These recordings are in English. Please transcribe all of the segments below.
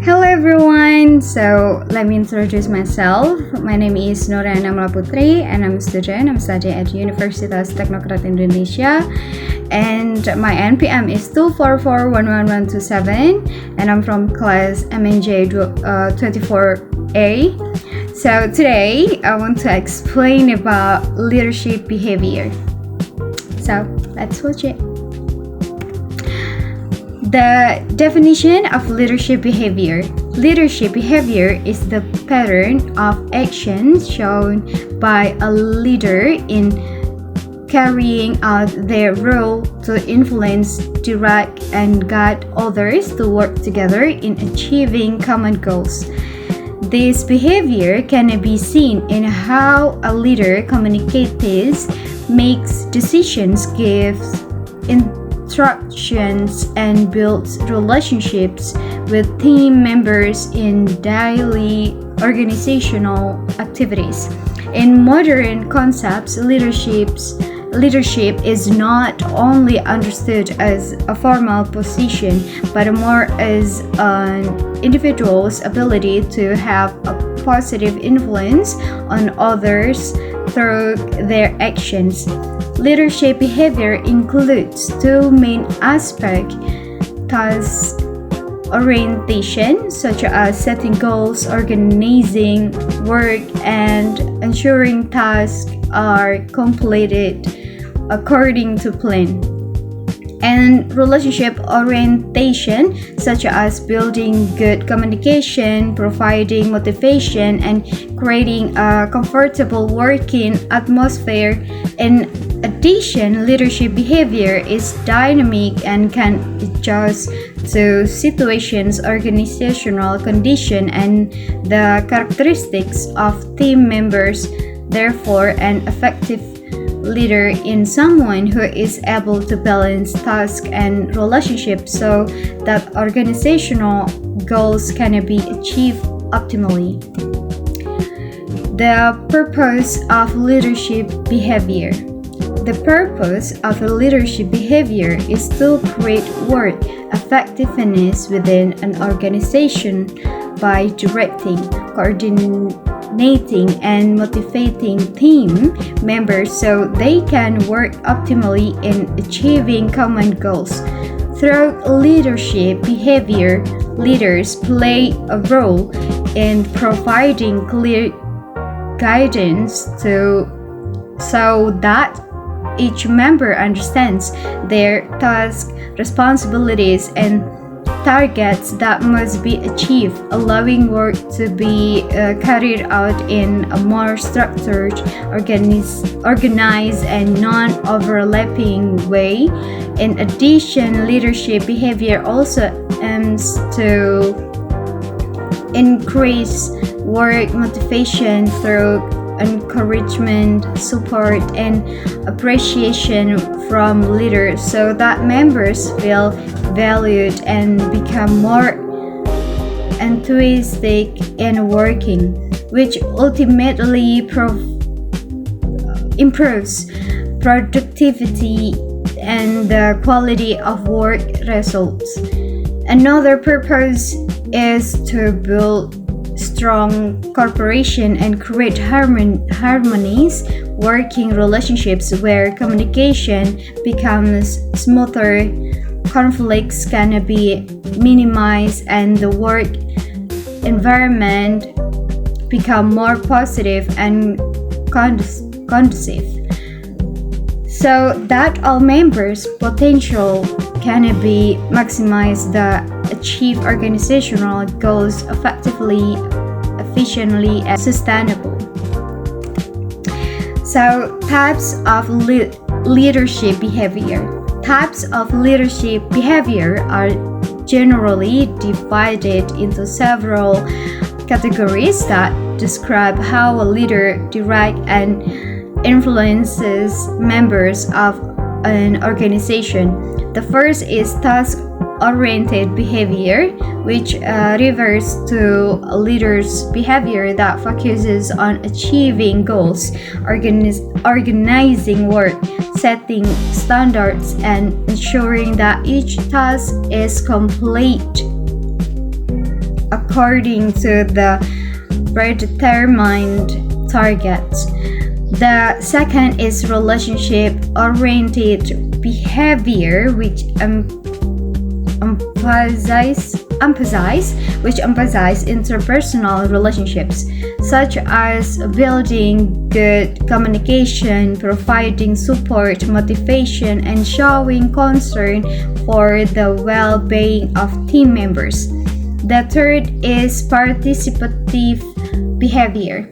Hello everyone, so let me introduce myself. My name is Nuriyana Putri and I'm a student. I'm studying at Universitas Teknokrat Indonesia and my NPM is 244-11127 and I'm from class MNJ 24A. So today I want to explain about leadership behavior. So let's watch it. The definition of leadership behavior. Leadership behavior is the pattern of actions shown by a leader in carrying out their role to influence, direct, and guide others to work together in achieving common goals. This behavior can be seen in how a leader communicates, makes decisions, gives instructions, and builds relationships with team members in daily organizational activities. In modern concepts, leadership is not only understood as a formal position, but more as an individual's ability to have a positive influence on others through their actions. Leadership behavior includes two main aspects: task orientation, such as setting goals, organizing work, and ensuring tasks are completed according to plan. And relationship orientation, such as building good communication, providing motivation, and creating a comfortable working atmosphere. In addition, leadership behavior is dynamic and can adjust to situations, organizational conditions, and the characteristics of team members. Therefore, an effective leader is someone who is able to balance tasks and relationships so that organizational goals can be achieved optimally. The purpose of leadership behavior. The purpose of a leadership behavior is to create work effectiveness within an organization by directing, coordinating, and motivating team members so they can work optimally in achieving common goals. Through leadership behavior, leaders play a role in providing clear guidance so that each member understands their tasks, responsibilities, and targets that must be achieved, allowing work to be carried out in a more structured, organized, and non-overlapping way. In addition, leadership behavior also aims to increase work motivation through encouragement, support, and appreciation from leaders so that members feel valued and become more enthusiastic in working, which ultimately improves productivity and the quality of work results. Another purpose is to build strong cooperation and create harmonious working relationships where communication becomes smoother, conflicts can be minimized, and the work environment become more positive and conducive, so that all members' potential can be maximized to achieve organizational goals effectively, efficiently, and sustainable. So, types of leadership behavior. Types of leadership behavior are generally divided into several categories that describe how a leader directs and influences members of an organization. The first is task-oriented behavior, which refers to a leader's behavior that focuses on achieving goals, organizing work, setting standards, and ensuring that each task is complete. according to the predetermined targets. The second is relationship-oriented behavior, which emphasize interpersonal relationships, such as building good communication, providing support, motivation, and showing concern for the well-being of team members. The third is participative behavior,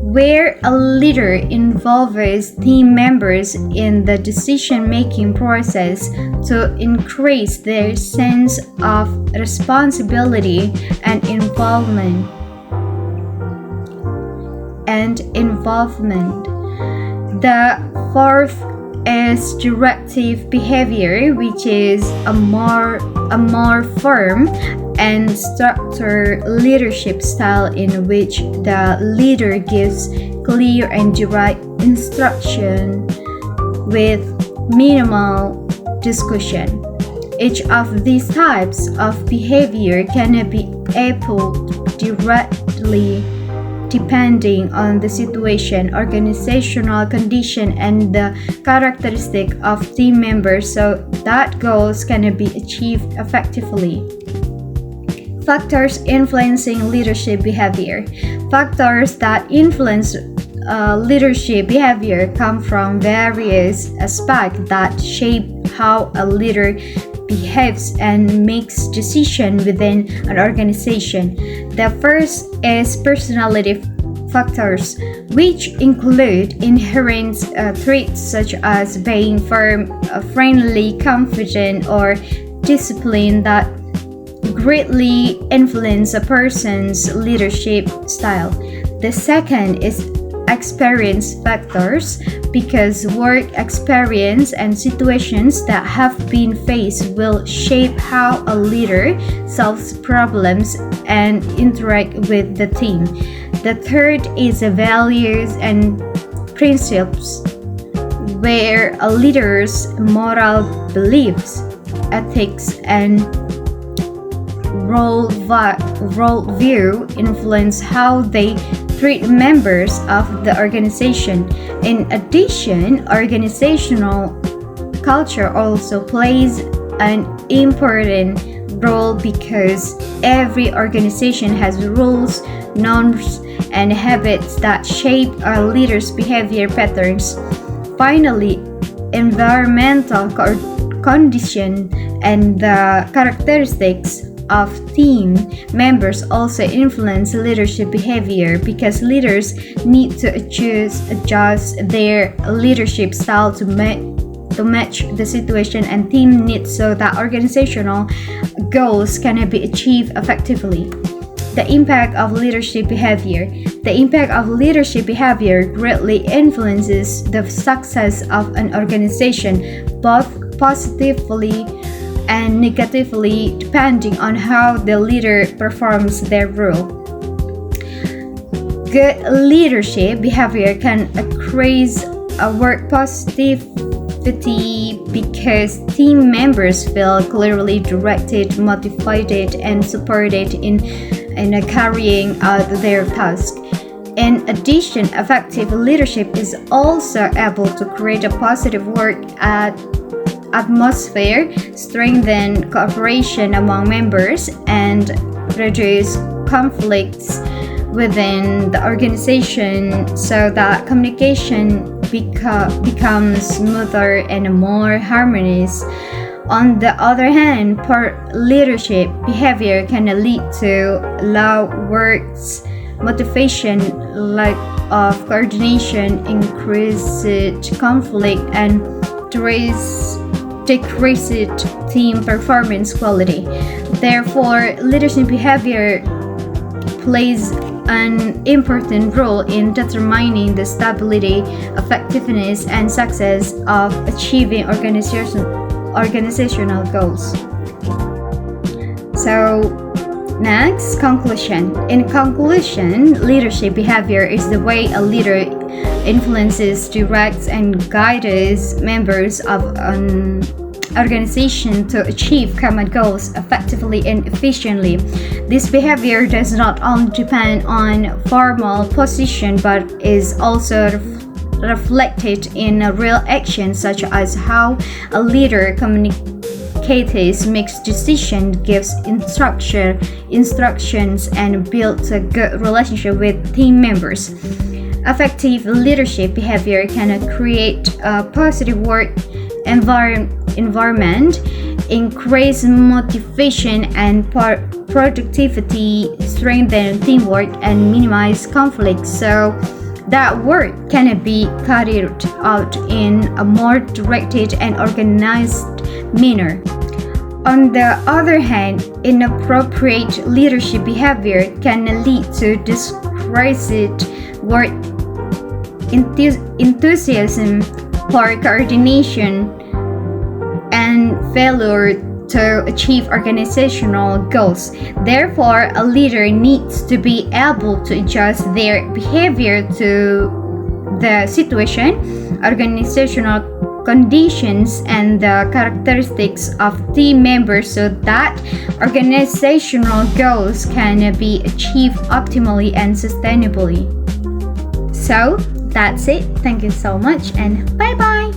where a leader involves team members in the decision-making process to increase their sense of responsibility and involvement. The fourth is directive behavior, which is a more firm and structured leadership style in which the leader gives clear and direct instruction with minimal discussion. Each of these types of behavior can be applied directly depending on the situation, organizational condition, and the characteristic of team members so that goals can be achieved effectively. Factors influencing leadership behavior. Factors that influence leadership behavior come from various aspects that shape how a leader behaves and makes decisions within an organization. The first is personality factors, which include inherent traits such as being firm, friendly, confident, or disciplined that greatly influence a person's leadership style. The second is experience factors, because work experience and situations that have been faced will shape how a leader solves problems and interact with the team. The third is values and principles, where a leader's moral beliefs, ethics, and worldview influence how they treat members of the organization. In addition, organizational culture also plays an important role because every organization has rules, norms, and habits that shape our leaders' behavior patterns. Finally, environmental condition and the characteristics of team members also influence leadership behavior because leaders need to adjust their leadership style to match the situation and team needs so that organizational goals can be achieved effectively. The impact of leadership behavior. The impact of leadership behavior greatly influences the success of an organization, both positively and negatively depending on how the leader performs their role. Good leadership behavior can increase work positivity because team members feel clearly directed, motivated, and supported in carrying out their task. In addition, effective leadership is also able to create a positive work atmosphere, strengthen cooperation among members, and reduce conflicts within the organization so that communication becomes smoother and more harmonious. On the other hand, poor leadership behavior can lead to low works motivation, lack of coordination, increased conflict, and decreased team performance quality. Therefore, leadership behavior plays an important role in determining the stability, effectiveness, and success of achieving organizational goals. So, next, conclusion. In conclusion, leadership behavior is the way a leader influences, directs, and guides members of an organization to achieve common goals effectively and efficiently. This behavior does not only depend on formal position but is also reflected in real actions such as how a leader communicates, makes decisions, gives instructions, and builds a good relationship with team members. Effective leadership behavior can create a positive work environment, increase motivation and productivity, strengthen teamwork, and minimize conflict so that work can be carried out in a more directed and organized manner. On the other hand, inappropriate leadership behavior can lead to discouraged work enthusiasm, poor coordination, and failure to achieve organizational goals. Therefore, a leader needs to be able to adjust their behavior to the situation, organizational conditions, and the characteristics of team members so that organizational goals can be achieved optimally and sustainably. So, that's it. Thank you so much and bye bye.